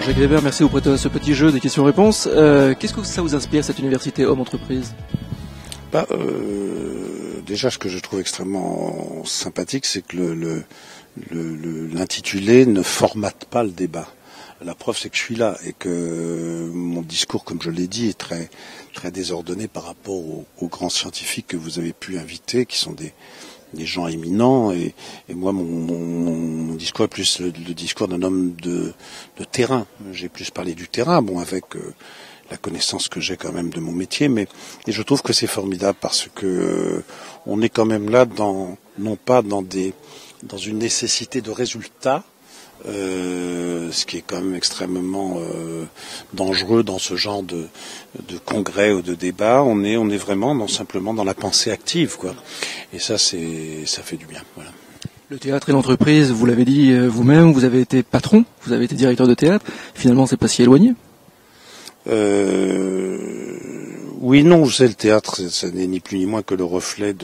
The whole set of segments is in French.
Jacques Weber, merci de vous prêter à ce petit jeu des questions-réponses. Qu'est-ce que ça vous inspire, cette université homme-entreprise ? Déjà, ce que je trouve extrêmement sympathique, c'est que l'intitulé ne formate pas le débat. La preuve, c'est que je suis là et que mon discours, comme je l'ai dit, est très, très désordonné par rapport aux grands scientifiques que vous avez pu inviter, qui sont des gens éminents. Et moi, mon discours est plus le discours d'un homme de terrain. J'ai plus parlé du terrain, avec la connaissance que j'ai quand même de mon métier, et je trouve que c'est formidable parce que on est quand même là non pas dans une nécessité de résultat, ce qui est quand même extrêmement dangereux dans ce genre de congrès ou de débat. On est vraiment simplement dans la pensée active, quoi. Et ça fait du bien. Voilà. Le théâtre et l'entreprise, vous l'avez dit vous-même, vous avez été patron, vous avez été directeur de théâtre. Finalement, c'est pas si éloigné. Oui, non, je sais, le théâtre, ça n'est ni plus ni moins que le reflet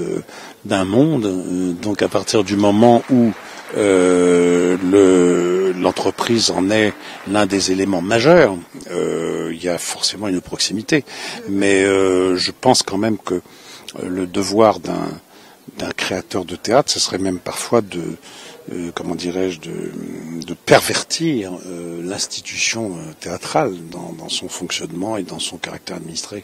d'un monde. Donc à partir du moment où l'entreprise en est l'un des éléments majeurs, il y a forcément une proximité. Mais je pense quand même que le devoir d'un créateur de théâtre, ce serait même parfois de pervertir l'institution théâtrale dans son fonctionnement et dans son caractère administré.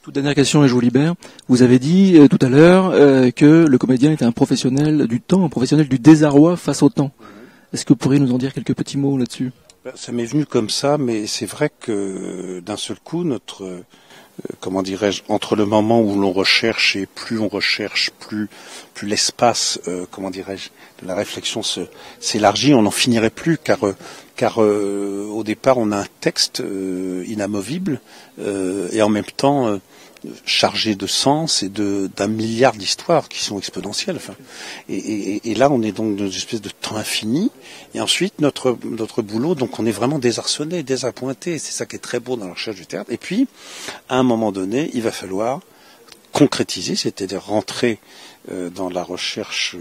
Toute dernière question et je vous libère. Vous avez dit tout à l'heure que le comédien était un professionnel du temps, un professionnel du désarroi face au temps. Est-ce que vous pourriez nous en dire quelques petits mots là-dessus ? Ça m'est venu comme ça, mais c'est vrai que d'un seul coup, entre le moment où l'on recherche et plus on recherche, plus l'espace, de la réflexion s'élargit, on n'en finirait plus, car au départ on a un texte inamovible et en même temps chargé de sens et d'un milliard d'histoires qui sont exponentielles. Et là on est donc dans une espèce de temps infini. Et ensuite notre boulot, donc on est vraiment désarçonné, désappointé. C'est ça qui est très beau dans la recherche du théâtre. Et puis à un moment donné, il va falloir concrétiser, c'est-à-dire rentrer dans la recherche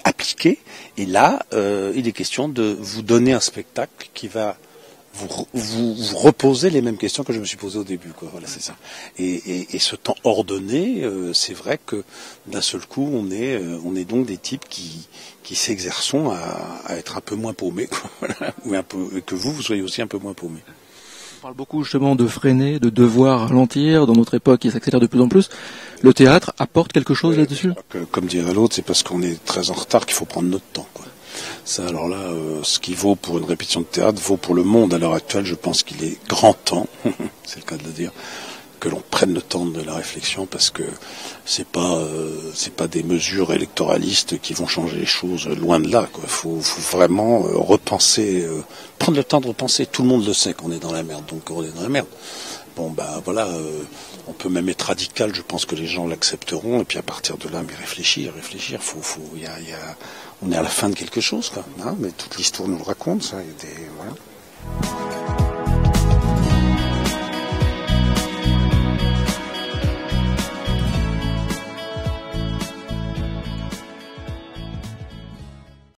appliquée. Et là, il est question de vous donner un spectacle qui va vous reposer les mêmes questions que je me suis posées au début, quoi. Voilà, c'est ça. Et ce temps ordonné, c'est vrai que d'un seul coup, on est donc des types qui s'exerçons à être un peu moins paumés, quoi. Voilà. Ou que vous soyez aussi un peu moins paumés. On parle beaucoup justement de freiner, de devoir ralentir dans notre époque qui s'accélère de plus en plus. Le théâtre apporte quelque chose là-dessus ? Comme dirait l'autre, c'est parce qu'on est très en retard qu'il faut prendre notre temps, quoi. Ça, alors là, ce qui vaut pour une répétition de théâtre vaut pour le monde à l'heure actuelle. Je pense qu'il est grand temps, c'est le cas de le dire, que l'on prenne le temps de la réflexion, parce que c'est pas des mesures électoralistes qui vont changer les choses, loin de là, quoi. Faut vraiment repenser, prendre le temps de repenser. Tout le monde le sait qu'on est dans la merde, donc on est dans la merde. Voilà, on peut même être radical, je pense que les gens l'accepteront, et puis à partir de là, mais réfléchir, on est à la fin de quelque chose, quoi, hein, mais toute l'histoire nous le raconte, ça, il y a